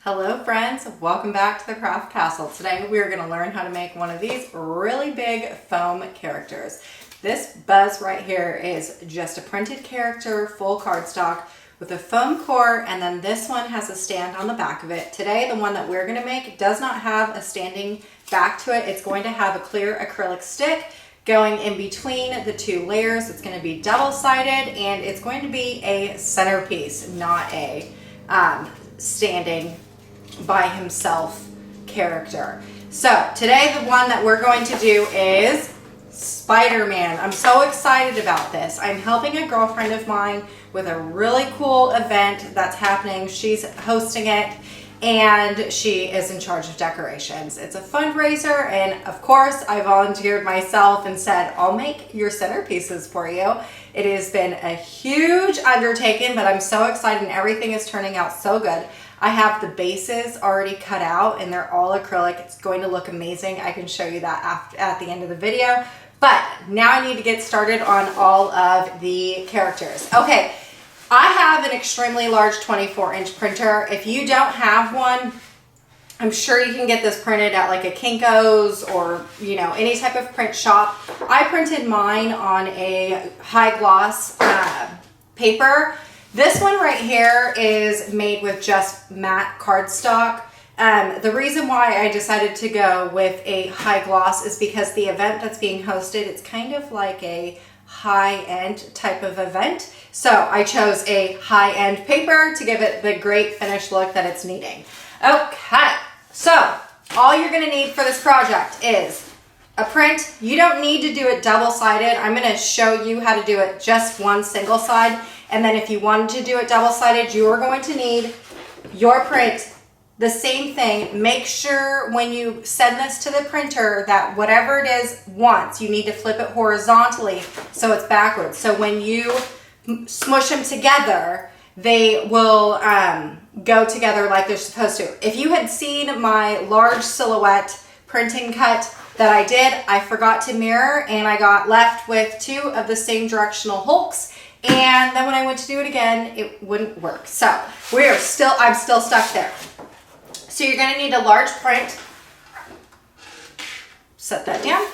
Hello friends, welcome back to the Craft Castle. Today we are going to learn how to make one of these really big foam characters. This Buzz right here is just a printed character, full cardstock with a foam core, and then this one has a stand on the back of it. Today the one that we're going to make does not have a standing back to it. It's going to have a clear acrylic stick going in between the two layers. It's going to be double-sided and it's going to be a centerpiece, not a standing by himself character. So today the one that we're going to do is Spider-Man. I'm so excited about this. I'm helping a girlfriend of mine with a really cool event that's happening. She's hosting it and she is in charge of decorations. It's a fundraiser, and of course I volunteered myself and said, I'll make your centerpieces for you. It has been a huge undertaking, but I'm so excited and everything is turning out so good. I have the bases already cut out and they're all acrylic. It's going to look amazing. I can show you that at the end of the video. But now I need to get started on all of the characters. Okay, I have an extremely large 24-inch printer. If you don't have one, I'm sure you can get this printed at like a Kinko's or, you know, any type of print shop. I printed mine on a high gloss paper. This one right here is made with just matte cardstock. The reason why I decided to go with a high gloss is because the event that's being hosted, it's kind of like a high-end type of event. So I chose a high-end paper to give it the great finished look that it's needing. Okay, so all you're gonna need for this project is a print. You don't need to do it double-sided. I'm gonna show you how to do it just one single side. And then if you wanted to do it double-sided, you are going to need your print. The same thing. Make sure when you send this to the printer that whatever it is once, you need to flip it horizontally so it's backwards. So when you smush them together, they will go together like they're supposed to. If you had seen my large silhouette printing cut that I did, I forgot to mirror and I got left with two of the same directional hulks. And then when I went to do it again, it wouldn't work. So I'm still stuck there. So you're gonna need a large print. Set that down.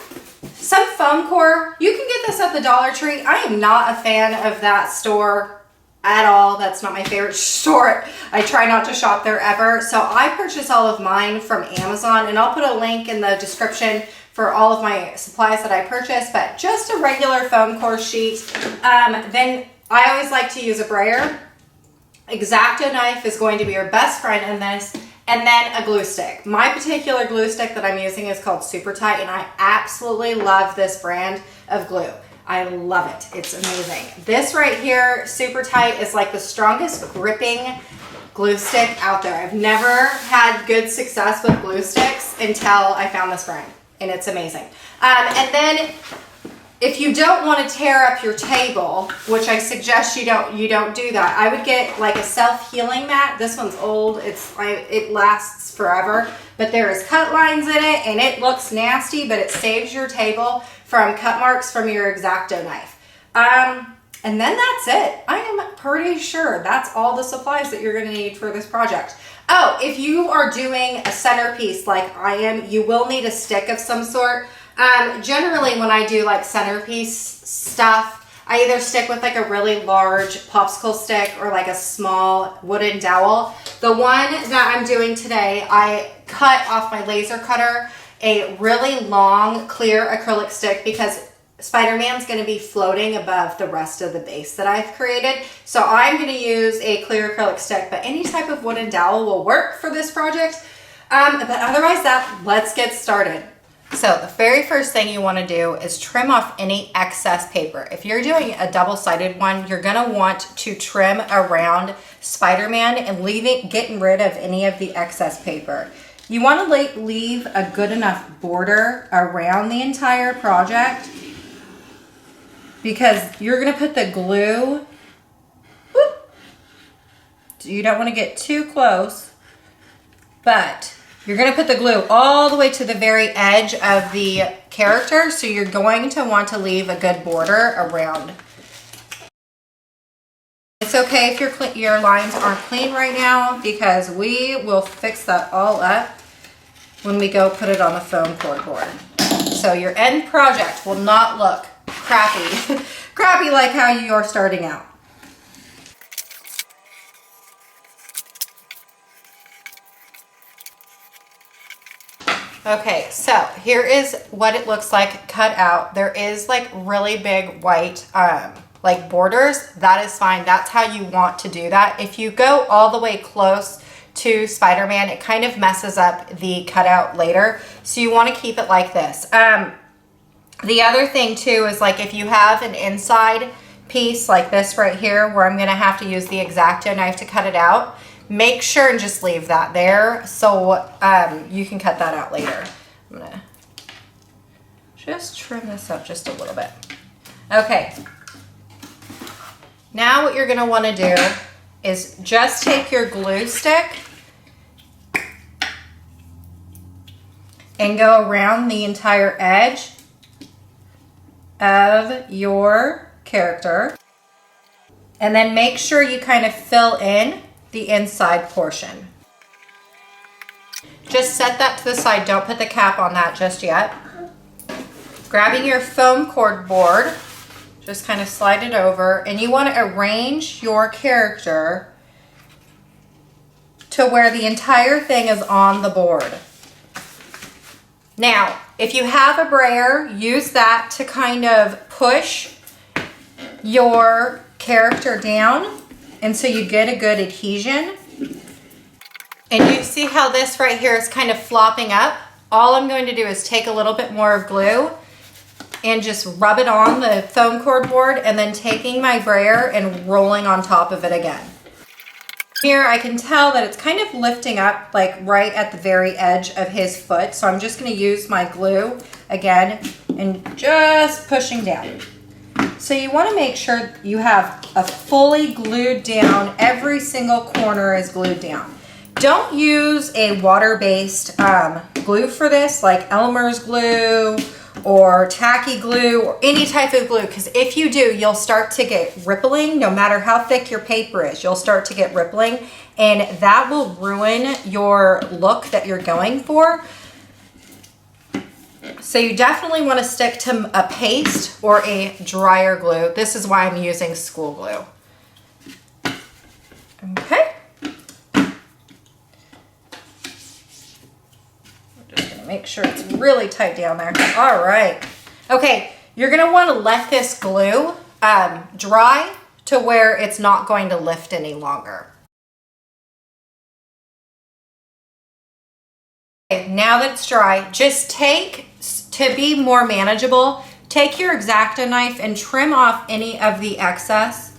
Some foam core. You can get this at the Dollar Tree. I am not a fan of that store at all. That's not my favorite store. I try not to shop there ever. So I purchase all of mine from Amazon, and I'll put a link in the description for all of my supplies that I purchased, but just a regular foam core sheet. Then I always like to use a brayer. X-Acto knife is going to be your best friend in this, and then a glue stick. My particular glue stick that I'm using is called Super Tight, and I absolutely love this brand of glue. I love it. It's amazing. This right here, Super Tight, is like the strongest gripping glue stick out there. I've never had good success with glue sticks until I found this brand, and it's amazing. And then if you don't want to tear up your table, which I suggest you don't do that, I would get like a self-healing mat. This one's old. It lasts forever, but there is cut lines in it and it looks nasty, but it saves your table from cut marks from your X-Acto knife. And then that's it. I am pretty sure that's all the supplies that you're going to need for this project. Oh, if you are doing a centerpiece like I am, you will need a stick of some sort. Generally when I do like centerpiece stuff, I either stick with like a really large popsicle stick or like a small wooden dowel. The one that I'm doing today, I cut off my laser cutter a really long clear acrylic stick because Spider-Man's going to be floating above the rest of the base that I've created. So I'm going to use a clear acrylic stick, but any type of wooden dowel will work for this project. But otherwise let's get started. So the very first thing you want to do is trim off any excess paper. If you're doing a double-sided one, you're going to want to trim around Spider-Man and getting rid of any of the excess paper. You want to leave a good enough border around the entire project because you're going to put the glue. Whoop, you don't want to get too close, but you're going to put the glue all the way to the very edge of the character, so you're going to want to leave a good border around. It's okay if your lines aren't clean right now, because we will fix that all up when we go put it on the foam core board. So your end project will not look crappy, crappy like how you're starting out. Okay, so here is what it looks like cut out. There is like really big white like borders. That is fine. That's how you want to do that. If you go all the way close to Spider-Man, it kind of messes up the cutout later. So you want to keep it like this. The other thing too is, like, if you have an inside piece like this right here where I'm going to have to use the X-Acto knife to cut it out, make sure and just leave that there so you can cut that out later. I'm going to just trim this up just a little bit. Okay. Now what you're going to want to do is just take your glue stick and go around the entire edge of your character, and then make sure you kind of fill in the inside portion. Just set that to the side. Don't put the cap on that just yet. Grabbing your foam core board, just kind of slide it over, and you want to arrange your character to where the entire thing is on the board. Now, if you have a brayer, use that to kind of push your character down, and so you get a good adhesion. And you see how this right here is kind of flopping up? All I'm going to do is take a little bit more of glue and just rub it on the foam core board, and then taking my brayer and rolling on top of it again. Here I can tell that it's kind of lifting up like right at the very edge of his foot. So I'm just going to use my glue again and just pushing down. So you want to make sure you have a fully glued down, every single corner is glued down. Don't use a water-based glue for this, like Elmer's glue or tacky glue or any type of glue, because if you do, you'll start to get rippling. No matter how thick your paper is, you'll start to get rippling, and that will ruin your look that you're going for. So you definitely want to stick to a paste or a drier glue. This is why I'm using school glue. Okay. Make sure it's really tight down there. All right. Okay, you're going to want to let this glue dry to where it's not going to lift any longer. Okay, now that it's dry, just to be more manageable, take your X-Acto knife and trim off any of the excess.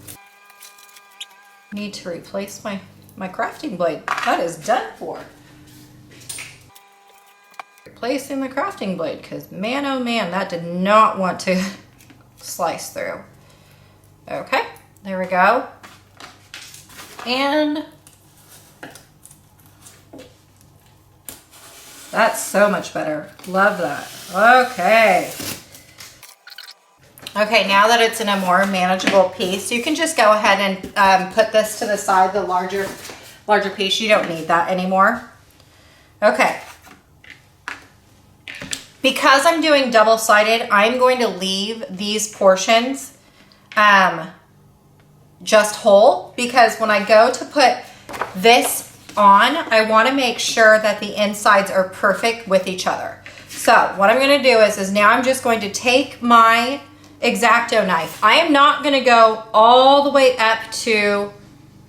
Need to replace my crafting blade. That is done for. Replacing the crafting blade, because man, oh man, that did not want to slice through. Okay, there we go. And that's so much better. Love that. Okay. Okay, now that it's in a more manageable piece, you can just go ahead and put this to the side, the larger piece. You don't need that anymore. Okay. Because I'm doing double-sided, I'm going to leave these portions just whole, because when I go to put this on, I want to make sure that the insides are perfect with each other. So what I'm going to do is now I'm just going to take my X-Acto knife. I am not going to go all the way up to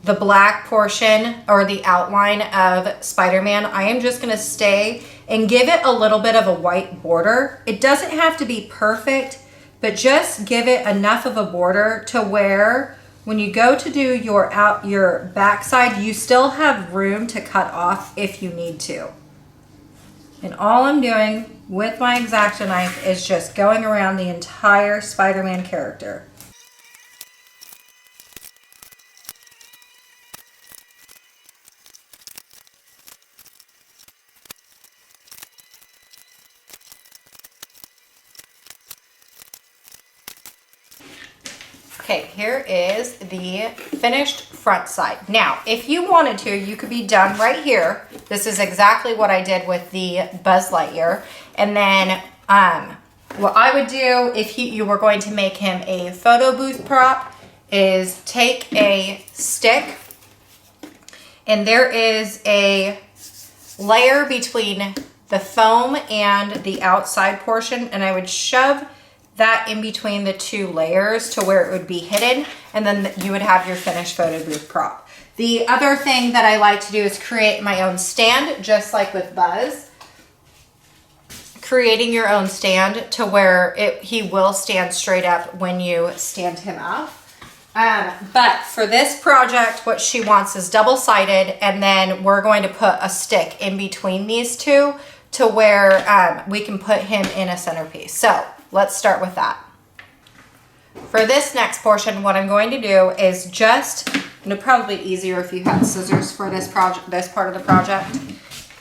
the black portion or the outline of Spider-Man. I am just going to stay and give it a little bit of a white border. It doesn't have to be perfect, but just give it enough of a border to where when you go to do your backside, you still have room to cut off if you need to. And all I'm doing with my X-Acto knife is just going around the entire Spider-Man character. Okay, here is the finished front side. Now, if you wanted to, you could be done right here. This is exactly what I did with the Buzz Lightyear. And then what I would do if you were going to make him a photo booth prop is take a stick, and there is a layer between the foam and the outside portion, and I would shove that in between the two layers to where it would be hidden, and then you would have your finished photo booth prop. The other thing that I like to do is create my own stand, just like with Buzz. Creating your own stand to where he will stand straight up when you stand him up. But for this project, what she wants is double-sided, and then we're going to put a stick in between these two to where we can put him in a centerpiece. So let's start with that. For this next portion, what I'm going to do is it'll probably be easier if you had scissors for this part of the project.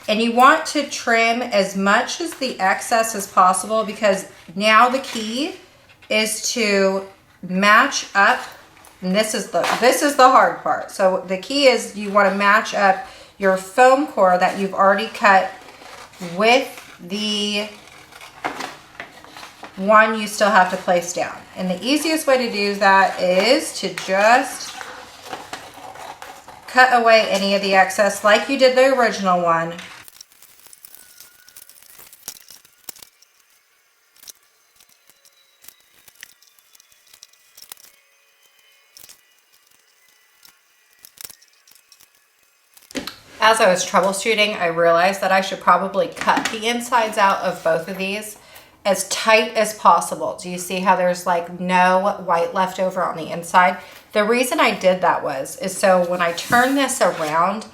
And you want to trim as much as the excess as possible, because now the key is to match up. And this is the hard part. So the key is you want to match up your foam core that you've already cut with the one you still have to place down. And the easiest way to do that is to just cut away any of the excess like you did the original one. As I was troubleshooting, I realized that I should probably cut the insides out of both of these as tight as possible. Do you see how there's like no white left over on the inside? The reason I did that is so when I turn this around,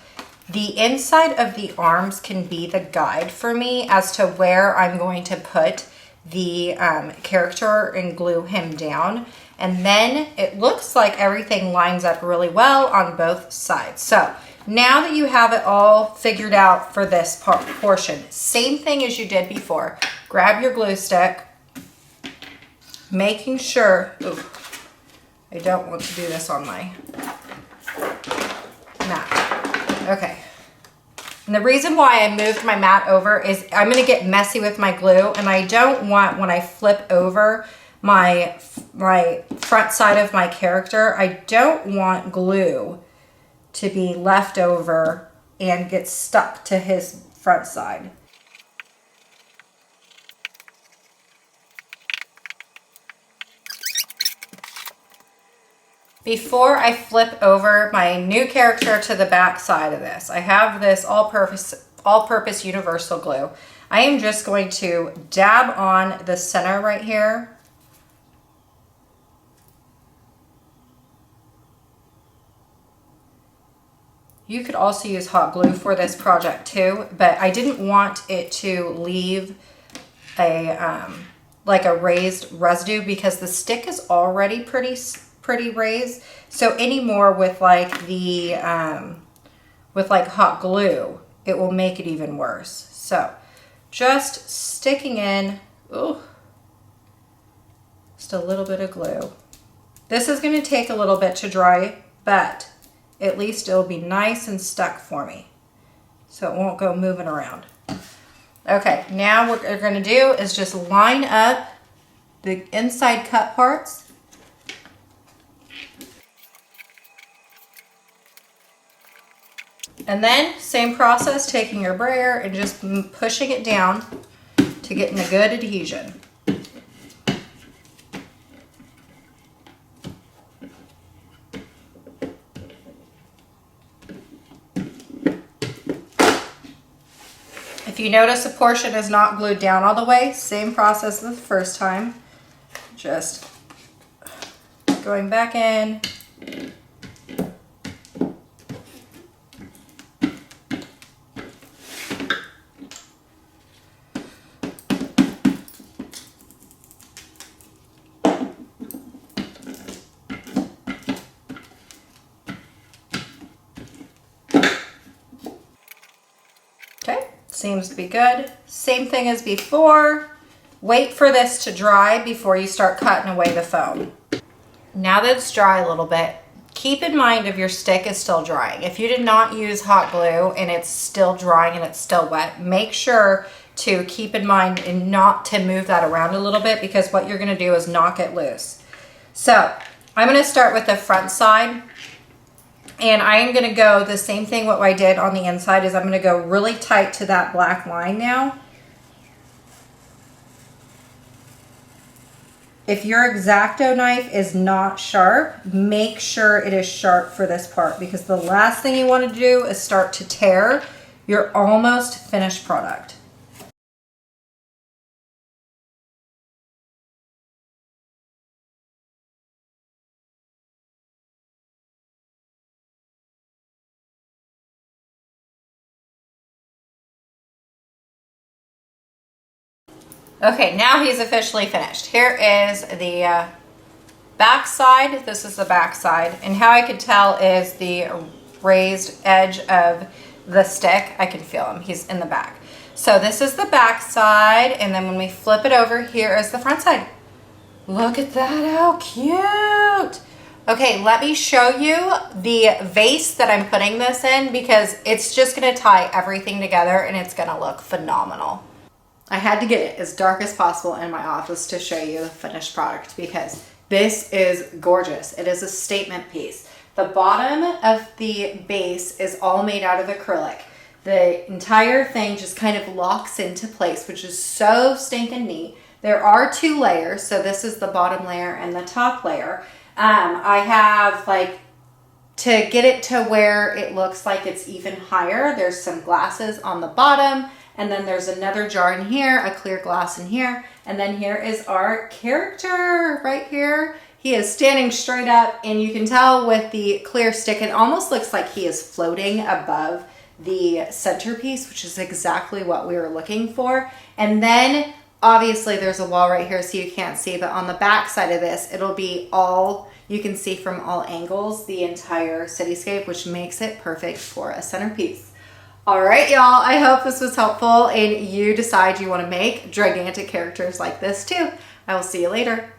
the inside of the arms can be the guide for me as to where I'm going to put the character and glue him down. And then it looks like everything lines up really well on both sides. So now that you have it all figured out for this portion, same thing as you did before. Grab your glue stick, making sure, I don't want to do this on my mat. Okay. And the reason why I moved my mat over is I'm going to get messy with my glue, and I don't want, when I flip over my front side of my character, I don't want glue to be left over and get stuck to his front side. Before I flip over my new character to the back side of this, I have this all-purpose universal glue. I am just going to dab on the center right here. You could also use hot glue for this project too, but I didn't want it to leave a like a raised residue because the stick is already pretty raised. So any more with like the with like hot glue, it will make it even worse. So just sticking in, just a little bit of glue. This is going to take a little bit to dry, but at least it'll be nice and stuck for me, so it won't go moving around. Okay, now what we're going to do is just line up the inside cut parts. And then same process, taking your brayer and just pushing it down to get in a good adhesion. If you notice a portion is not glued down all the way, same process as the first time. Just going back in. Seems to be good. Same thing as before. Wait for this to dry before you start cutting away the foam. Now that it's dry a little bit, keep in mind if your stick is still drying. If you did not use hot glue and it's still drying and it's still wet, make sure to keep in mind and not to move that around a little bit, because what you're gonna do is knock it loose. So I'm gonna start with the front side, and I am gonna go the same thing what I did on the inside is I'm gonna go really tight to that black line now. If your X-Acto knife is not sharp, make sure it is sharp for this part, because the last thing you want to do is start to tear your almost finished product. Okay, now he's officially finished. Here is the back side. This is the back side. And how I could tell is the raised edge of the stick. I can feel him. He's in the back. So this is the back side. And then when we flip it over, here is the front side. Look at that. How cute. Okay, let me show you the vase that I'm putting this in, because it's just going to tie everything together and it's going to look phenomenal. I had to get it as dark as possible in my office to show you the finished product, because this is gorgeous. It is a statement piece. The bottom of the base is all made out of acrylic. The entire thing just kind of locks into place, which is so stinking neat. There are 2 layers, so this is the bottom layer and the top layer. I have, like, to get it to where it looks like it's even higher, there's some glasses on the bottom. And then there's another jar in here, a clear glass in here. And then here is our character right here. He is standing straight up, and you can tell with the clear stick, it almost looks like he is floating above the centerpiece, which is exactly what we were looking for. And then obviously there's a wall right here so you can't see, but on the back side of this, it'll be all, you can see from all angles, the entire cityscape, which makes it perfect for a centerpiece. All right, y'all, I hope this was helpful and you decide you want to make gigantic characters like this too. I will see you later.